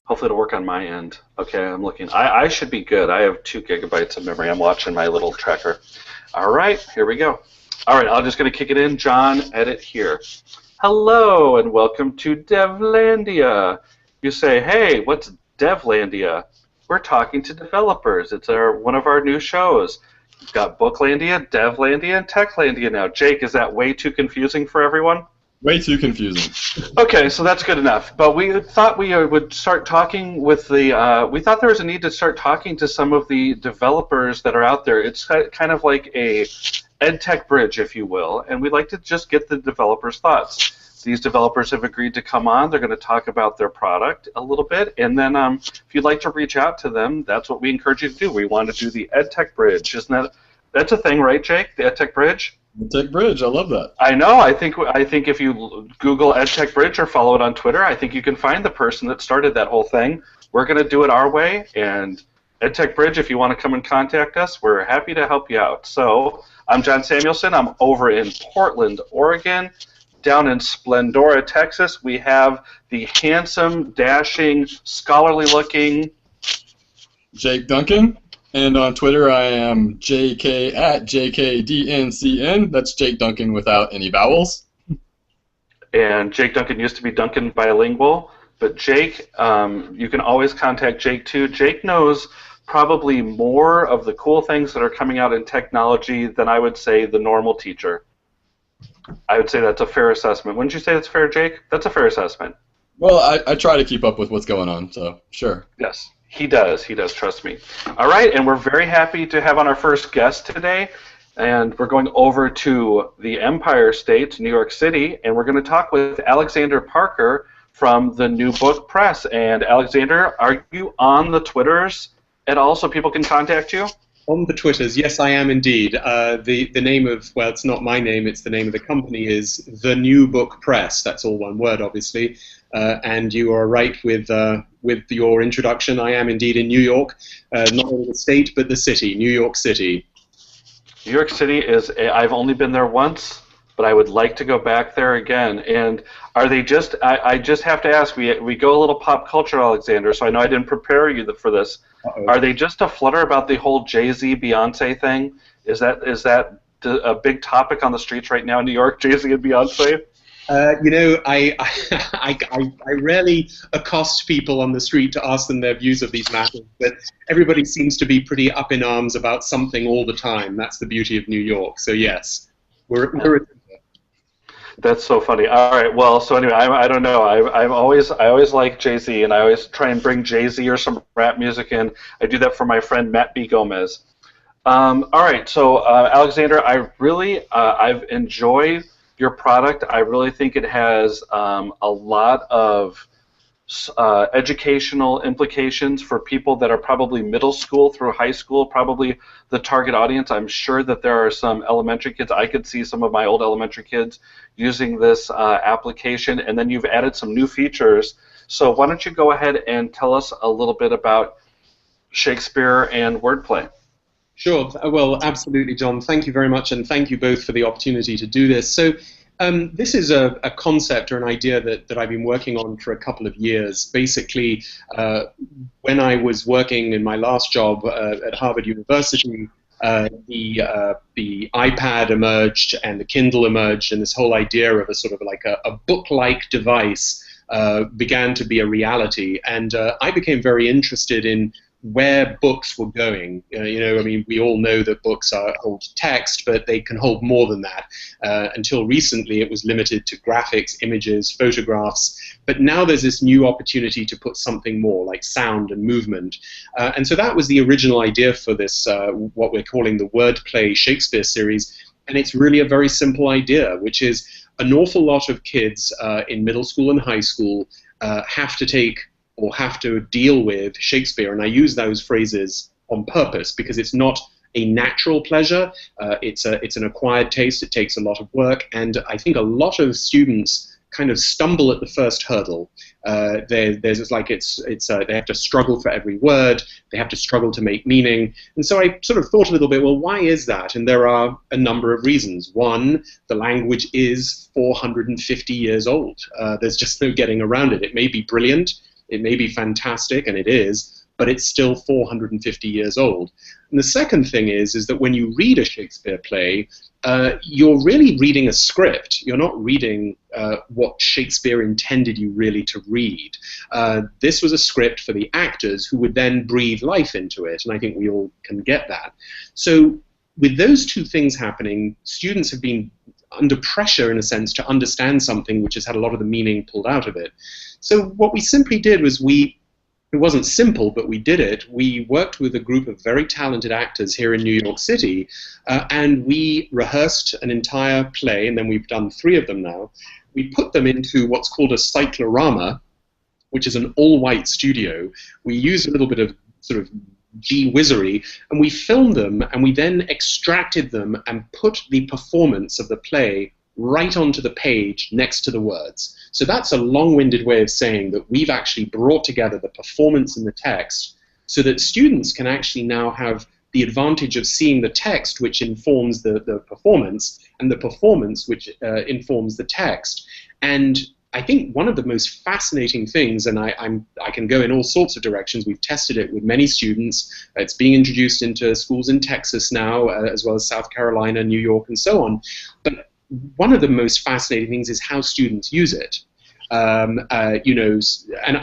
Hopefully it'll work on my end. Okay, I'm looking. I should be good. I have 2 gigabytes of memory. I'm watching my little tracker. All right, here we go. All right, I'm just going to kick it in. John, edit here. Hello, and welcome to Devlandia. You say, hey, what's Devlandia? We're talking to developers. It's one of our new shows. We've got Booklandia, Devlandia, and Techlandia now. Jake, is that way too confusing for everyone? Way too confusing. Okay, so that's good enough. But we thought we would start talking with the. We thought there was a need to start talking to some of the developers that are out there. It's kind of like a EdTech bridge, if you will, and we'd like to just get the developers' thoughts. These developers have agreed to come on. They're going to talk about their product a little bit, and then if you'd like to reach out to them, that's what we encourage you to do. We want to do the EdTech bridge. Isn't that's a thing, right, Jake? The EdTech bridge. EdTech bridge. I love that. I know. I think if you Google EdTech bridge or follow it on Twitter, I think you can find the person that started that whole thing. We're going to do it our way, and EdTech bridge. If you want to come and contact us, we're happy to help you out. So I'm John Samuelson. I'm over in Portland, Oregon. Down in Splendora, Texas, we have the handsome, dashing, scholarly-looking Jake Duncan. And on Twitter, I am JK at JKDNCN. That's Jake Duncan without any vowels. And Jake Duncan used to be Duncan Bilingual. But Jake, you can always contact Jake, too. Jake knows probably more of the cool things that are coming out in technology than I would say the normal teacher. I would say that's a fair assessment. Wouldn't you say that's fair, Jake? That's a fair assessment. Well, I try to keep up with what's going on, so sure. Yes, he does. He does, trust me. All right, and we're very happy to have on our first guest today, and we're going over to the Empire State, New York City, and we're going to talk with Alexander Parker from the New Book Press. And Alexander, are you on the Twitters at all so people can contact you? On the Twitters, yes, I am indeed. The name of, well, it's not my name, it's the name of the company, is The New Book Press. That's all one word, obviously. And you are right with your introduction. I am indeed in New York, not only the state, but the city, New York City. New York City is, I've only been there once, but I would like to go back there again. And are they just, I just have to ask, we go a little pop culture, Alexander, so I know I didn't prepare you for this. Uh-oh. Are they just a flutter about the whole Jay-Z Beyonce thing? Is that a big topic on the streets right now in New York, Jay-Z and Beyonce? You know, I rarely accost people on the street to ask them their views of these matters, but everybody seems to be pretty up in arms about something all the time. That's the beauty of New York. So yes, we're That's so funny. All right. Well, so anyway, I don't know. I always like Jay-Z, and I always try and bring Jay-Z or some rap music in. I do that for my friend Matt B. Gomez. All right. So Alexander, I've enjoyed your product. I really think it has a lot of educational implications for people that are probably middle school through high school, probably the target audience. I'm sure that there are some elementary kids. I could see some of my old elementary kids using this application, and then you've added some new features. So why don't you go ahead and tell us a little bit about Shakespeare and wordplay? Sure. Well, absolutely, John. Thank you very much, and thank you both for the opportunity to do this. So this is a concept or an idea that I've been working on for a couple of years. Basically, when I was working in my last job at Harvard University, the iPad emerged and the Kindle emerged, and this whole idea of a sort of like a book-like device began to be a reality. And I became very interested in where books were going. You know, I mean, we all know that books hold text, but they can hold more than that. Until recently, it was limited to graphics, images, photographs. But now there's this new opportunity to put something more, like sound and movement. And so that was the original idea for this, what we're calling the Wordplay Shakespeare series. And it's really a very simple idea, which is an awful lot of kids in middle school and high school have to take or have to deal with Shakespeare, and I use those phrases on purpose because it's not a natural pleasure. It's an acquired taste. It takes a lot of work, and I think a lot of students kind of stumble at the first hurdle. There's like they have to struggle for every word. They have to struggle to make meaning, and so I sort of thought a little bit. Well, why is that? And there are a number of reasons. One, the language is 450 years old. There's just no getting around it. It may be brilliant. It may be fantastic, and it is, but it's still 450 years old. And the second thing is that when you read a Shakespeare play, you're really reading a script. You're not reading what Shakespeare intended you really to read. This was a script for the actors who would then breathe life into it, and I think we all can get that. So with those two things happening, students have been under pressure, in a sense, to understand something which has had a lot of the meaning pulled out of it. So what we simply did was it wasn't simple, but we did it. We worked with a group of very talented actors here in New York City, and we rehearsed an entire play, and then we've done 3 of them now. We put them into what's called a cyclorama, which is an all-white studio. We used a little bit of sort of gee-whizzery, and we filmed them, and we then extracted them and put the performance of the play right onto the page next to the words. So that's a long-winded way of saying that we've actually brought together the performance and the text so that students can actually now have the advantage of seeing the text, which informs the performance, and the performance, which informs the text. And I think one of the most fascinating things, and I can go in all sorts of directions, we've tested it with many students, it's being introduced into schools in Texas now, as well as South Carolina, New York, and so on. But one of the most fascinating things is how students use it. You know, and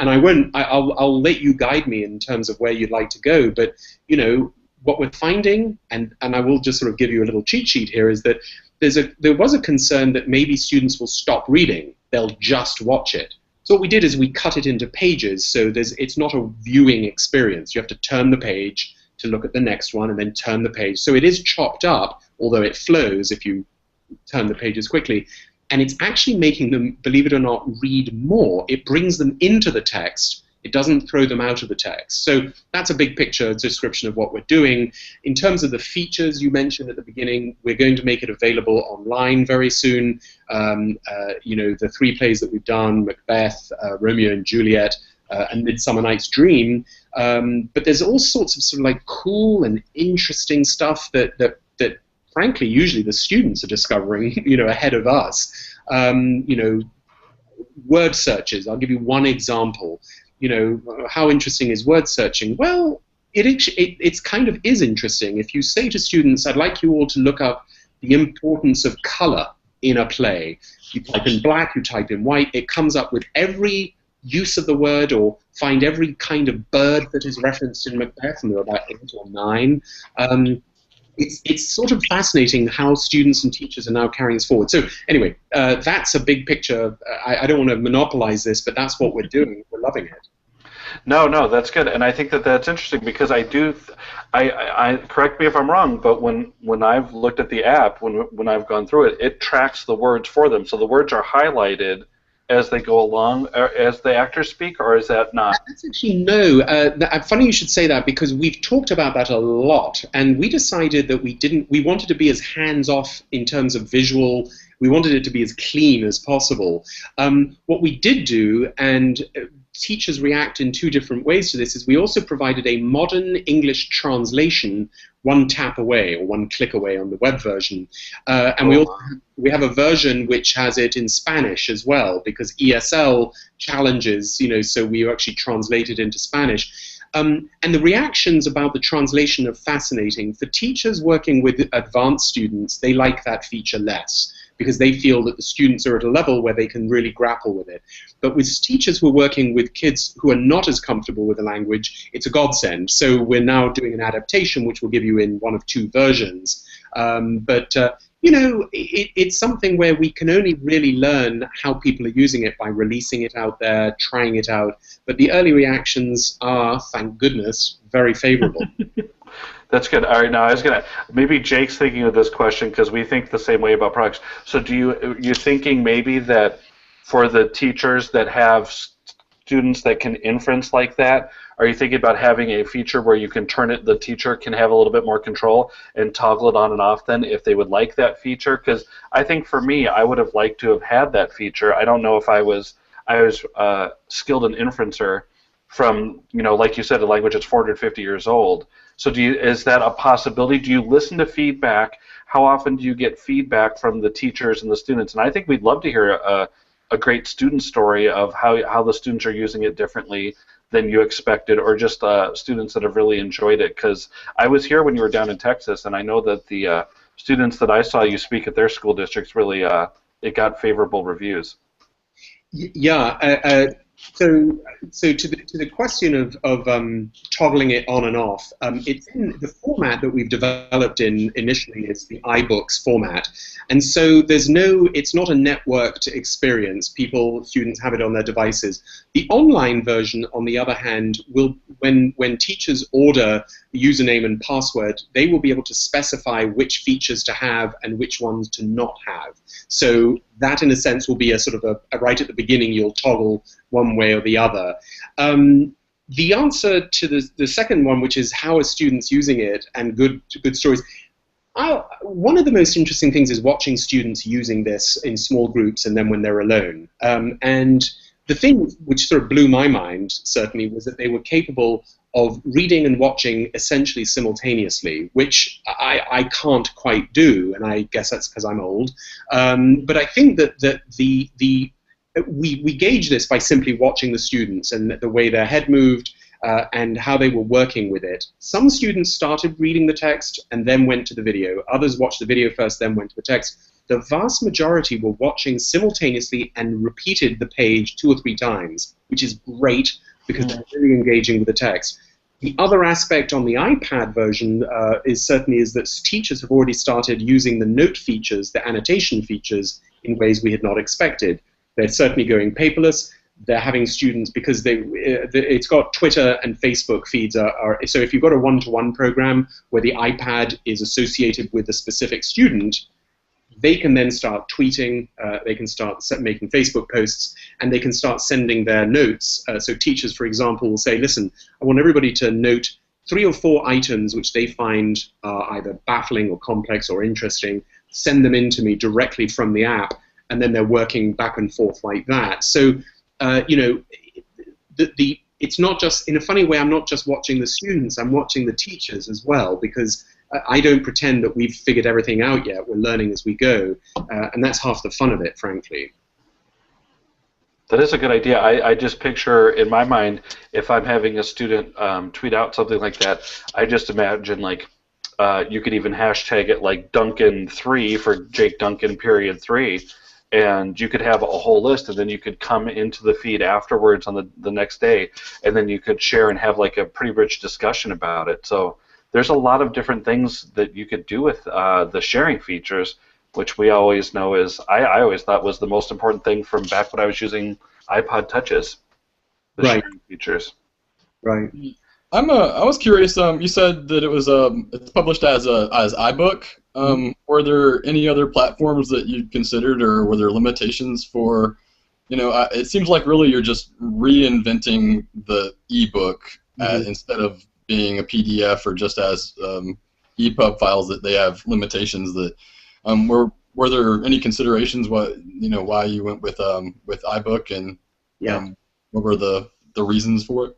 I'll let you guide me in terms of where you'd like to go, but, you know, what we're finding, and I will just sort of give you a little cheat sheet here, is that there was a concern that maybe students will stop reading. They'll just watch it. So what we did is we cut it into pages, so it's not a viewing experience. You have to turn the page to look at the next one and then turn the page. So it is chopped up, although it flows if you turn the pages quickly. And it's actually making them, believe it or not, read more. It brings them into the text. It doesn't throw them out of the text. So that's a big picture description of what we're doing. In terms of the features you mentioned at the beginning, we're going to make it available online very soon. You know, the 3 plays that we've done, Macbeth, Romeo and Juliet, and Midsummer Night's Dream. But there's all sorts of sort of like cool and interesting stuff that frankly, usually the students are discovering, you know, ahead of us. You know, word searches. I'll give you one example. You know, how interesting is word searching? Well, it's kind of is interesting. If you say to students, I'd like you all to look up the importance of color in a play. You type in black, you type in white, it comes up with every use of the word, or find every kind of bird that is referenced in Macbeth, and there are about 8 or 9. It's sort of fascinating how students and teachers are now carrying this forward. So anyway, that's a big picture. I don't want to monopolize this, but that's what we're doing. We're loving it. No, that's good, and I think that's interesting because I correct me if I'm wrong, but when I've looked at the app, when I've gone through it, it tracks the words for them, so the words are highlighted as they go along, as the actors speak, or is that not? That's actually no. Funny you should say that, because we've talked about that a lot, and we decided that we wanted to be as hands-off in terms of visual. We wanted it to be as clean as possible. What we did do, and teachers react in 2 different ways to this, is we also provided a modern English translation 1 tap away or 1 click away on the web version. And we have a version which has it in Spanish as well, because ESL challenges, you know, so we actually translate it into Spanish. And the reactions about the translation are fascinating. For teachers working with advanced students, they like that feature less, because they feel that the students are at a level where they can really grapple with it. But with teachers who are working with kids who are not as comfortable with the language, it's a godsend. So we're now doing an adaptation, which we'll give you in 1 of 2 versions. You know, it's something where we can only really learn how people are using it by releasing it out there, trying it out. But the early reactions are, thank goodness, very favorable. That's good. All right, now I was gonna, maybe Jake's thinking of this question because we think the same way about products. So you're thinking maybe that for the teachers that have students that can inference like that, are you thinking about having a feature where you can turn it, the teacher can have a little bit more control and toggle it on and off then if they would like that feature? Because I think for me, I would have liked to have had that feature. I don't know if I was skilled in inferencer from, you know, like you said, a language that's 450 years old. So is that a possibility? Do you listen to feedback? How often do you get feedback from the teachers and the students? And I think we'd love to hear a great student story of how the students are using it differently than you expected, or just students that have really enjoyed it. Because I was here when you were down in Texas, and I know that the students that I saw you speak at their school districts really it got favorable reviews. Yeah. So to the question of toggling it on and off, it's in the format that we've developed in initially is the iBooks format, and so it's not a networked experience. Students have it on their devices. The online version, on the other hand, will when teachers order the username and password, they will be able to specify which features to have and which ones to not have. So that, in a sense, will be a sort of a right at the beginning. You'll toggle one way or the other. The answer to the second one, which is how are students using it, and good stories. One of the most interesting things is watching students using this in small groups and then when they're alone. And the thing which sort of blew my mind, certainly, was that they were capable of reading and watching essentially simultaneously, which I can't quite do, and I guess that's because I'm old. But I think that we gauge this by simply watching the students and the way their head moved and how they were working with it. Some students started reading the text and then went to the video. Others watched the video first, then went to the text. The vast majority were watching simultaneously and repeated the page 2 or 3 times, which is great because they're really engaging with the text. The other aspect on the iPad version is that teachers have already started using the note features, the annotation features, in ways we had not expected. They're certainly going paperless. They're having students, because it's got Twitter and Facebook feeds. So if you've got a one-to-one program where the iPad is associated with a specific student, they can then start tweeting, they can start making Facebook posts, and they can start sending their notes. So teachers, for example, will say, listen, I want everybody to note 3 or 4 items which they find either baffling or complex or interesting, send them in to me directly from the app, and then they're working back and forth like that. So, it's not just, in a funny way, I'm not just watching the students, I'm watching the teachers as well, because I don't pretend that we've figured everything out yet. We're learning as we go, and that's half the fun of it, frankly. That is a good idea. I just picture in my mind, if I'm having a student tweet out something like that, I just imagine like you could even hashtag it like Duncan3 for Jake Duncan period 3, and you could have a whole list, and then you could come into the feed afterwards on the next day, and then you could share and have like a pretty rich discussion about it. So there's a lot of different things that you could do with the sharing features, which we always know is, I always thought was the most important thing from back when I was using iPod Touches, the sharing features. Right. I was curious. You said that it was it's published as iBook. Were there any other platforms that you considered, or were there limitations for? It seems like really you're just reinventing the ebook instead of being a PDF or just as EPUB files, that they have limitations. That were there any considerations why you went with iBook, and what were the reasons for it?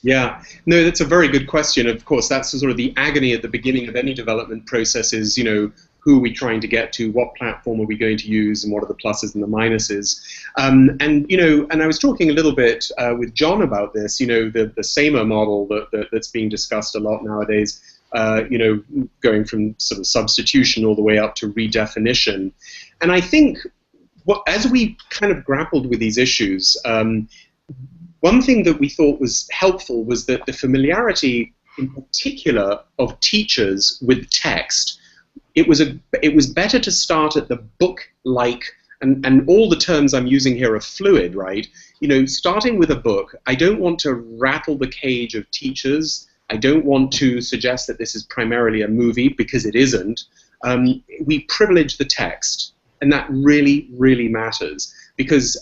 Yeah, no, that's a very good question. Of course, that's sort of the agony at the beginning of any development process is, who are we trying to get to, what platform are we going to use, and what are the pluses and the minuses. And I was talking a little bit with John about this, the SAMR model that's being discussed a lot nowadays, going from sort of substitution all the way up to redefinition. And I think as we kind of grappled with these issues, one thing that we thought was helpful was that the familiarity, in particular, of teachers with text. It was better to start at the book-like, and all the terms I'm using here are fluid, right? Starting with a book, I don't want to rattle the cage of teachers. I don't want to suggest that this is primarily a movie, because it isn't. We privilege the text, and that really, really matters. Because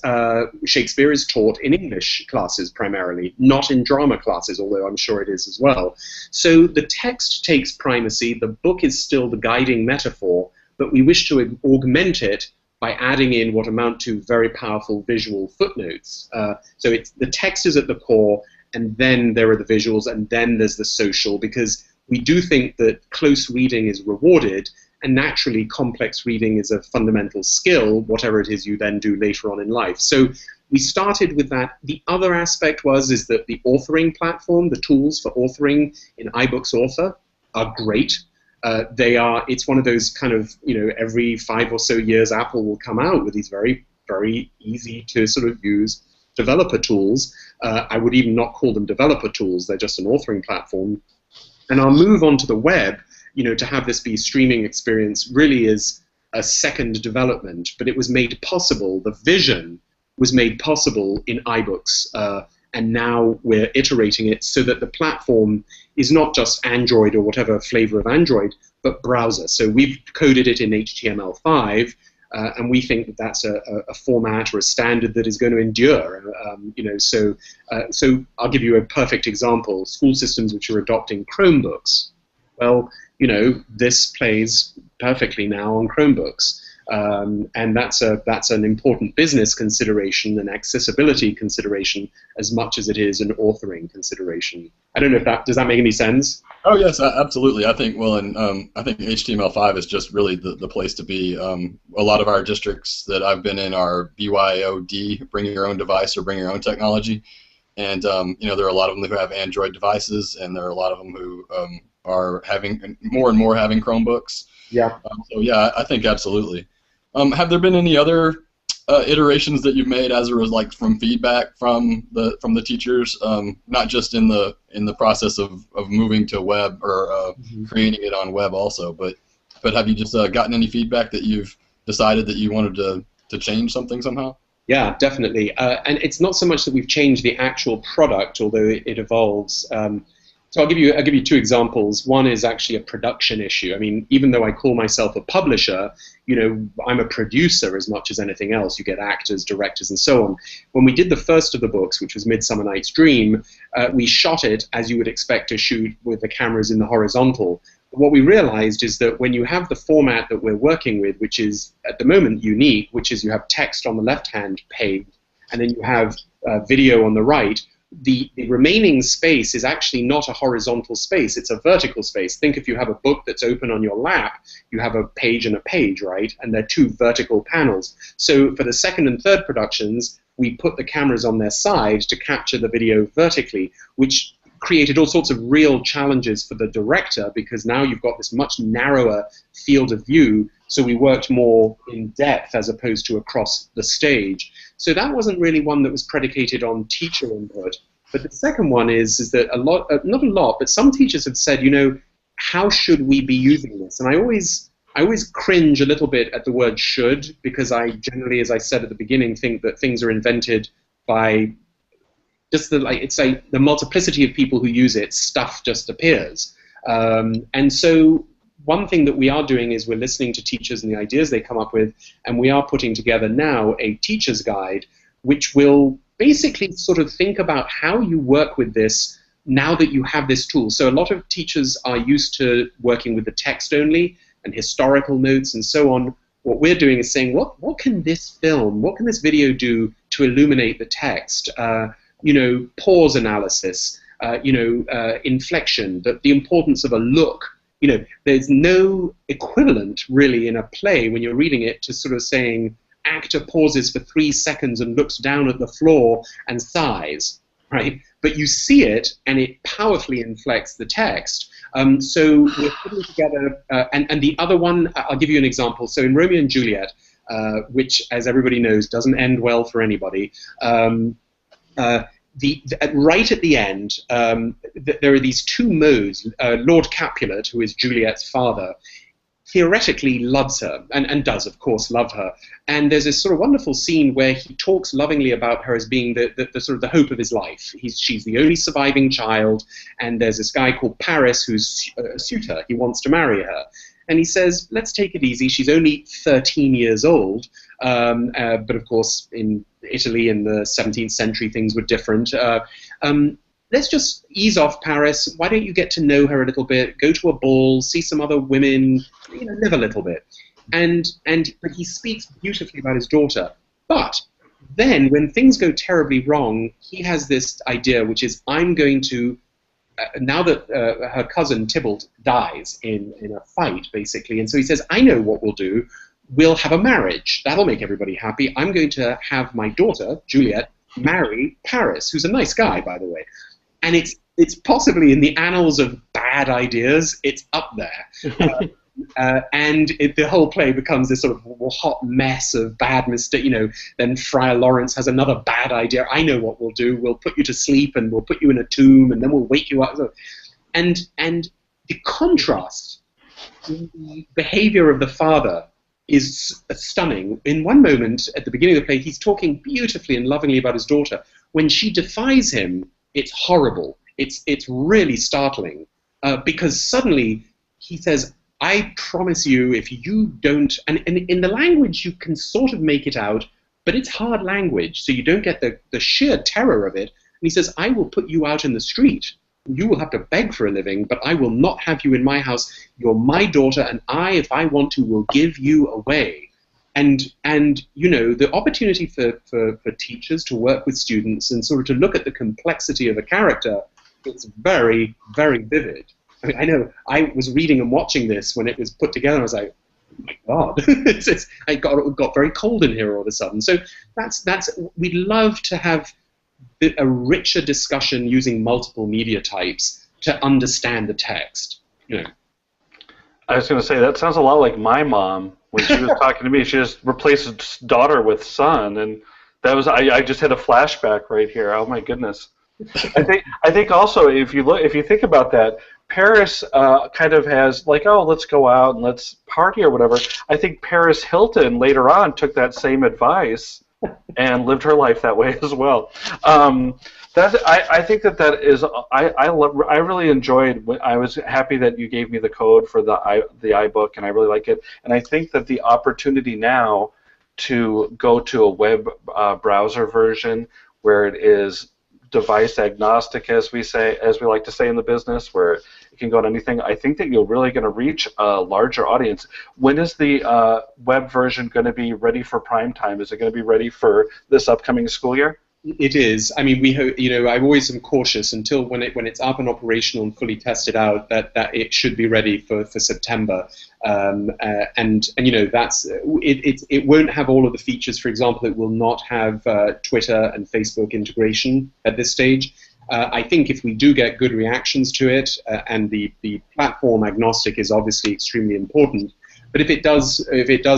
Shakespeare is taught in English classes primarily, not in drama classes, although I'm sure it is as well. So the text takes primacy, the book is still the guiding metaphor, but we wish to augment it by adding in what amount to very powerful visual footnotes. So the text is at the core, and then there are the visuals, and then there's the social, because we do think that close reading is rewarded, and naturally complex reading is a fundamental skill, whatever it is you then do later on in life. So we started with that. The other aspect is that the authoring platform, the tools for authoring in iBooks Author are great. It's one of those kind of, every 5 or so years Apple will come out with these very, very easy to sort of use developer tools. I would even not call them developer tools, they're just an authoring platform. And our move onto the web, to have this be streaming experience really is a second development, but it was made possible, the vision was made possible in iBooks, and now we're iterating it so that the platform is not just Android or whatever flavor of Android, but browser. So we've coded it in HTML5, and we think that that's a format or a standard that is going to endure. So I'll give you a perfect example. School systems which are adopting Chromebooks. Well, this plays perfectly now on Chromebooks. And that's an important business consideration, an accessibility consideration, as much as it is an authoring consideration. I don't know if does that make any sense? Oh yes, absolutely. I think I think HTML5 is just really the place to be. A lot of our districts that I've been in are BYOD, bring your own device or bring your own technology, and there are a lot of them who have Android devices, and there are a lot of them who are having more and more having Chromebooks. Yeah. So yeah, I think absolutely. Have there been any other iterations that you've made as a result, from feedback from the teachers, not just in the process of moving to web or creating it on web also, but have you just gotten any feedback that you've decided that you wanted to change something somehow? Yeah, definitely. And it's not so much that we've changed the actual product, although it evolves. So I'll give you 2 examples. One is actually a production issue. I mean, even though I call myself a publisher, I'm a producer as much as anything else. You get actors, directors, and so on. When we did the first of the books, which was Midsummer Night's Dream, we shot it as you would expect to shoot with the cameras in the horizontal. What we realized is that when you have the format that we're working with, which is at the moment unique, which is you have text on the left-hand page, and then you have video on the right, the remaining space is actually not a horizontal space, it's a vertical space. Think if you have a book that's open on your lap, you have a page and a page, right? And they're 2 vertical panels. So for the second and third productions, we put the cameras on their side to capture the video vertically, which created all sorts of real challenges for the director, because now you've got this much narrower field of view, so we worked more in depth as opposed to across the stage. So that wasn't really one that was predicated on teacher input. But the second one is that not a lot, but some teachers have said, how should we be using this? And I always cringe a little bit at the word should, because I generally, as I said at the beginning, think that things are invented by just the multiplicity of people who use it, stuff just appears. And so one thing that we are doing is we're listening to teachers and the ideas they come up with, and we are putting together now a teacher's guide, which will basically sort of think about how you work with this now that you have this tool. So a lot of teachers are used to working with the text only and historical notes and so on. What we're doing is saying, what can this film, what can this video do to illuminate the text? Pause analysis, inflection, the importance of a look. There's no equivalent really in a play when you're reading it to sort of saying actor pauses for 3 seconds and looks down at the floor and sighs, right? But you see it and it powerfully inflects the text. So we're putting together, and the other one, I'll give you an example. So in Romeo and Juliet, which as everybody knows doesn't end well for anybody, right at the end, there are these 2 modes. Lord Capulet, who is Juliet's father, theoretically loves her, and does, of course, love her. And there's this sort of wonderful scene where he talks lovingly about her as being the sort of the hope of his life. She's the only surviving child, and there's this guy called Paris who's a suitor. He wants to marry her. And he says, let's take it easy. She's only 13 years old. But of course, in Italy in the 17th century, things were different. Let's just ease off, Paris. Why don't you get to know her a little bit, go to a ball, see some other women, live a little bit. But he speaks beautifully about his daughter. But then when things go terribly wrong, he has this idea, which is, I'm going to now that her cousin Tybalt dies in a fight, basically, and so he says, I know what we'll do. We'll have a marriage. That'll make everybody happy. I'm going to have my daughter, Juliet, marry Paris, who's a nice guy, by the way. And it's possibly in the annals of bad ideas, it's up there. The whole play becomes this sort of hot mess of bad mistake. Then Friar Lawrence has another bad idea. I know what we'll do. We'll put you to sleep, and we'll put you in a tomb, and then we'll wake you up. And the contrast in the behavior of the father is stunning. In one moment, at the beginning of the play, he's talking beautifully and lovingly about his daughter. When she defies him, it's horrible. It's really startling, because suddenly he says, I promise you, if you don't, and in the language you can sort of make it out, but it's hard language, so you don't get the sheer terror of it. And he says, I will put you out in the street. You will have to beg for a living, but I will not have you in my house. You're my daughter, and I, if I want to, will give you away. And the opportunity for teachers to work with students and sort of to look at the complexity of a character, it's very, very vivid. I mean, I know I was reading and watching this when it was put together, and I was like, oh my God, I got very cold in here all of a sudden. So we'd love to have a richer discussion using multiple media types to understand the text. I was going to say, that sounds a lot like my mom when she was talking to me. She just replaced daughter with son, and that was I just had a flashback right here. Oh my goodness. I think also if you think about that, Paris kind of has like, oh, let's go out and let's party or whatever. I think Paris Hilton later on took that same advice and lived her life that way as well. I think that is I really enjoyed. I was happy that you gave me the code for the iBook, and I really like it. And I think that the opportunity now to go to a web browser version where it is device agnostic, as we like to say in the business, where it can go on anything. I think that you're really going to reach a larger audience. When is the web version going to be ready for prime time? Is it going to be ready for this upcoming school year? It is. I mean, I always am cautious until when it's up and operational and fully tested out that it should be ready for September. It won't have all of the features. For example, it will not have Twitter and Facebook integration at this stage. I think if we do get good reactions to it, and the platform agnostic is obviously extremely important. But if it does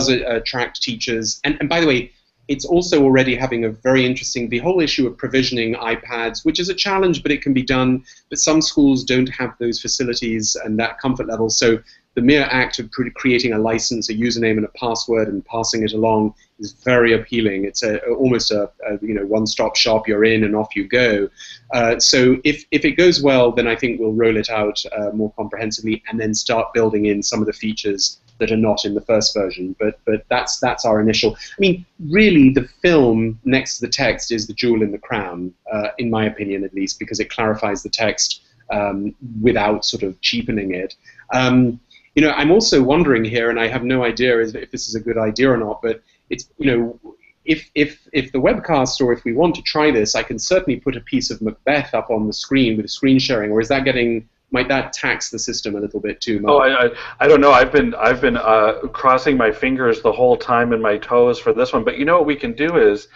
attract teachers, and by the way, it's also already having a very interesting, the whole issue of provisioning iPads, which is a challenge, but it can be done. But some schools don't have those facilities and that comfort level. So the mere act of creating a license, a username, and a password and passing it along is very appealing. It's almost a one-stop shop. You're in and off you go. So if it goes well, then I think we'll roll it out more comprehensively and then start building in some of the features that are not in the first version, but that's our initial. I mean, really, the film next to the text is the jewel in the crown, in my opinion, at least, because it clarifies the text without sort of cheapening it. I'm also wondering here, and I have no idea if this is a good idea or not, but it's if the webcast, or if we want to try this, I can certainly put a piece of Macbeth up on the screen with screen sharing, or is that might that tax the system a little bit too much? Oh, I don't know. I've been crossing my fingers the whole time and my toes for this one. But you know what we can do is,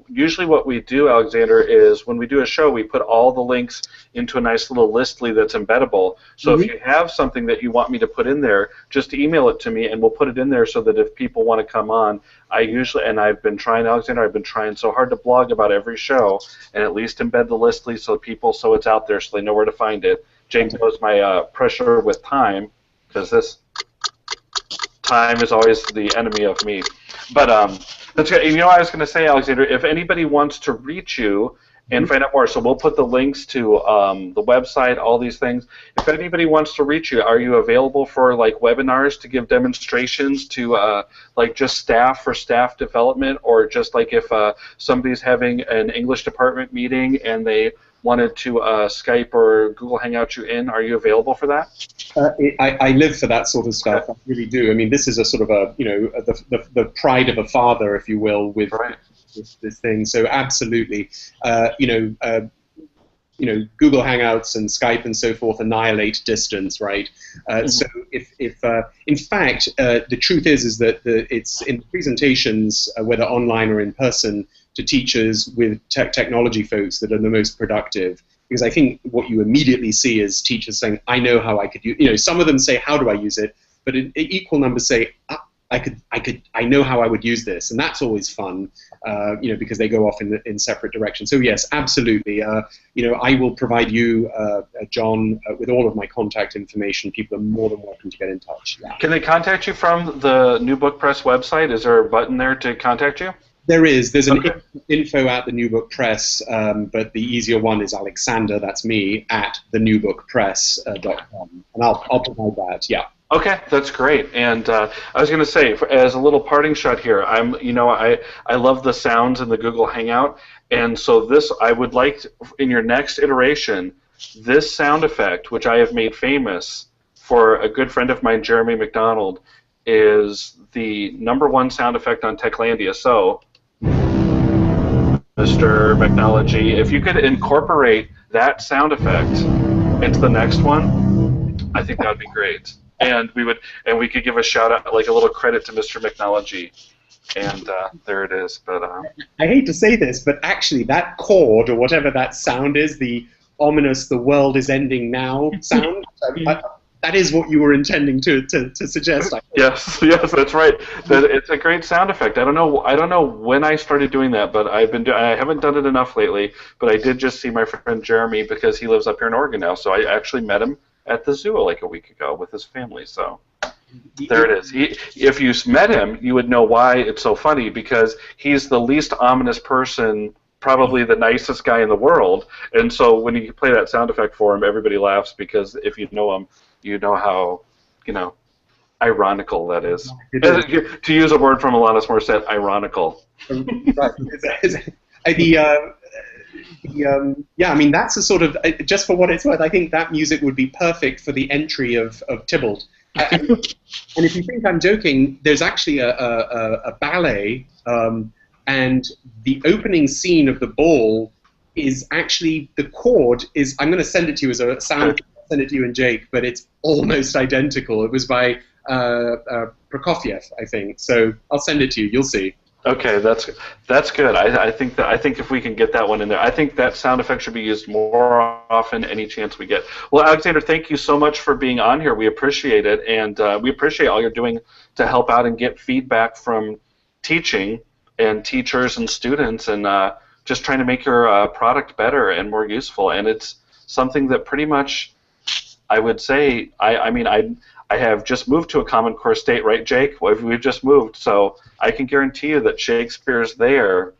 usually what we do, Alexander, is when we do a show, we put all the links into a nice little listly that's embeddable. So if you have something that you want me to put in there, just email it to me, and we'll put it in there so that if people want to come on, I've been trying, Alexander, I've been trying so hard to blog about every show and at least embed the listly so it's out there so they know where to find it. James knows my pressure with time, because this time is always the enemy of me. But that's good. I was going to say, Alexander, if anybody wants to reach you and find out more, so we'll put the links to the website, all these things. If anybody wants to reach you, are you available for like webinars to give demonstrations to like just staff for staff development, or just like if somebody's having an English department meeting and they wanted to Skype or Google Hangout you in, are you available for that? I live for that sort of stuff. I really do. I mean, this is a sort of the pride of a father, if you will, with this thing. So absolutely, Google Hangouts and Skype and so forth annihilate distance, right? So if in fact, the truth is that it's in presentations, whether online or in person, to teachers with technology folks that are the most productive. Because I think what you immediately see is teachers saying, I know how I could use, some of them say, how do I use it? But an equal number say, I know how I would use this, and that's always fun, because they go off in separate directions. So yes, absolutely. I will provide you, John, with all of my contact information. People are more than welcome to get in touch. Yeah. Can they contact you from the New Book Press website? Is there a button there to contact you? There is. There's an info at the New Book Press, but the easier one is Alexander, that's me, at thenewbookpress.com, and I'll provide that. Yeah. Okay, that's great. And I was going to say, as a little parting shot here, I love the sounds in the Google Hangout, and so I would like in your next iteration, this sound effect, which I have made famous for a good friend of mine, Jeremy McDonald, is the #1 sound effect on Techlandia. So, Mr. Technology, if you could incorporate that sound effect into the next one, I think that would be great. And we could give a shout out, like a little credit to Mr. Technology, and there it is. But I hate to say this, but actually that chord or whatever that sound is, the ominous "the world is ending now" sound, that is what you were intending to suggest. Yes, that's right. It's a great sound effect. I don't know when I started doing that, but I haven't done it enough lately. But I did just see my friend Jeremy, because he lives up here in Oregon now. So I actually met him at the zoo like a week ago with his family. So there it is. If you met him, you would know why it's so funny, because he's the least ominous person, probably the nicest guy in the world. And so when you play that sound effect for him, everybody laughs, because if you know him, you know how, ironical that is. To use a word from Alanis Morissette, ironical. Yeah, I mean, that's a sort of, just for what it's worth, I think that music would be perfect for the entry of Tybalt. And if you think I'm joking, there's actually a ballet, and the opening scene of the ball is actually, the chord is, I'm going to send it to you as a sound, send it to you and Jake, but it's almost identical. It was by Prokofiev, I think. So I'll send it to you. You'll see. Okay, that's good. I think if we can get that one in there, I think that sound effect should be used more often any chance we get. Well, Alexander, thank you so much for being on here. We appreciate it, and we appreciate all you're doing to help out and get feedback from teaching and teachers and students, and just trying to make your product better and more useful. And it's something that pretty much, I would say, I have just moved to a Common Core state, right, Jake? We've just moved, so I can guarantee you that Shakespeare's there,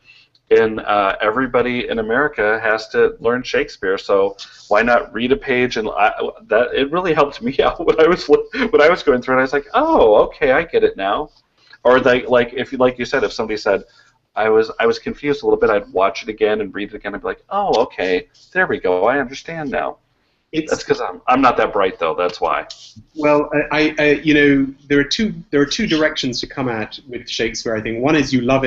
and everybody in America has to learn Shakespeare. So why not read a page? And that it really helped me out when I was going through it. I was like, oh, okay, I get it now. Or like you said, if somebody said, I was confused a little bit, I'd watch it again and read it again and be like, oh, okay, there we go, I understand now. That's because I'm not that bright, though. That's why. Well, there are two directions to come at with Shakespeare. I think one is you love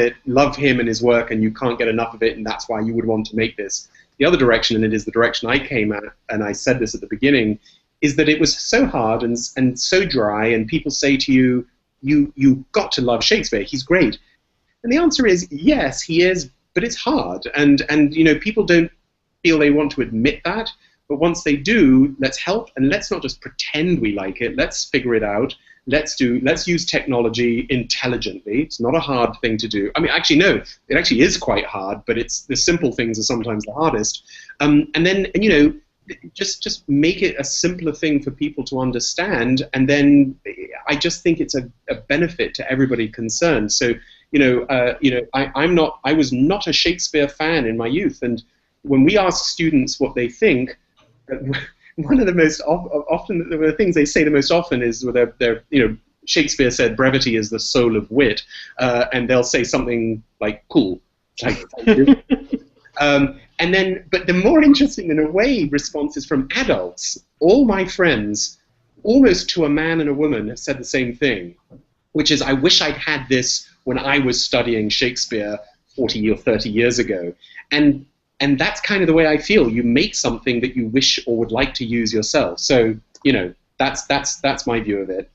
him and his work, and you can't get enough of it, and that's why you would want to make this. The other direction, and it is the direction I came at, and I said this at the beginning, is that it was so hard and so dry, and people say to you, you've got to love Shakespeare. He's great, and the answer is yes, he is, but it's hard, and people don't feel they want to admit that. But once they do, let's help, and let's not just pretend we like it. Let's figure it out. Let's use technology intelligently. It's not a hard thing to do. I mean, actually, no, it actually is quite hard, but it's the simple things are sometimes the hardest. And then, just make it a simpler thing for people to understand, and then I just think it's a benefit to everybody concerned. So, I was not a Shakespeare fan in my youth, and when we ask students what they think, one of the most often the things they say the most often is they're Shakespeare said brevity is the soul of wit, and they'll say something like cool, like thank you. And then, but the more interesting in a way responses from adults, all my friends, almost to a man and a woman, have said the same thing, which is, I wish I'd had this when I was studying Shakespeare 40 or 30 years ago. And And that's kind of the way I feel. You make something that you wish or would like to use yourself. So, you know, that's my view of it.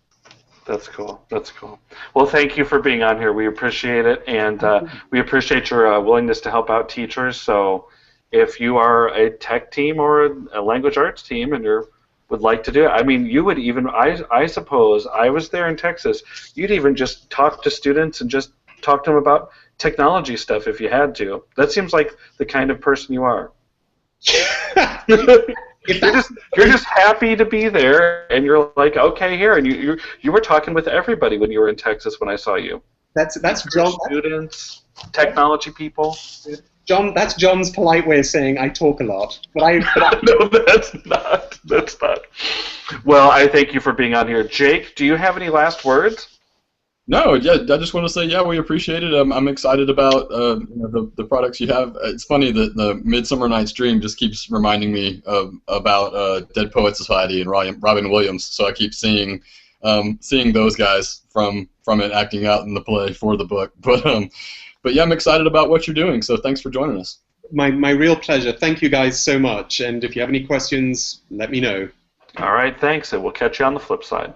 That's cool. That's cool. Well, thank you for being on here. We appreciate it, and we appreciate your willingness to help out teachers. So if you are a tech team or a language arts team and you would like to do it, I mean, you would even, I suppose, I was there in Texas, you'd even just talk to students and just talk to them about technology stuff if you had to. That seems like the kind of person you are. You're just happy to be there, and you're like, okay, here, and you were talking with everybody when you were in Texas when I saw you. That's John. Students, technology people. John, that's John's polite way of saying I talk a lot. But No, that's not. That's not. Well, I thank you for being on here. Jake, do you have any last words? No, yeah, I just want to say, yeah, we appreciate it. I'm excited about you know, the products you have. It's funny that the Midsummer Night's Dream just keeps reminding me about Dead Poets Society and Robin Williams. So I keep seeing those guys from it acting out in the play for the book. But yeah, I'm excited about what you're doing. So thanks for joining us. My real pleasure. Thank you guys so much. And if you have any questions, let me know. All right, thanks, and we'll catch you on the flip side.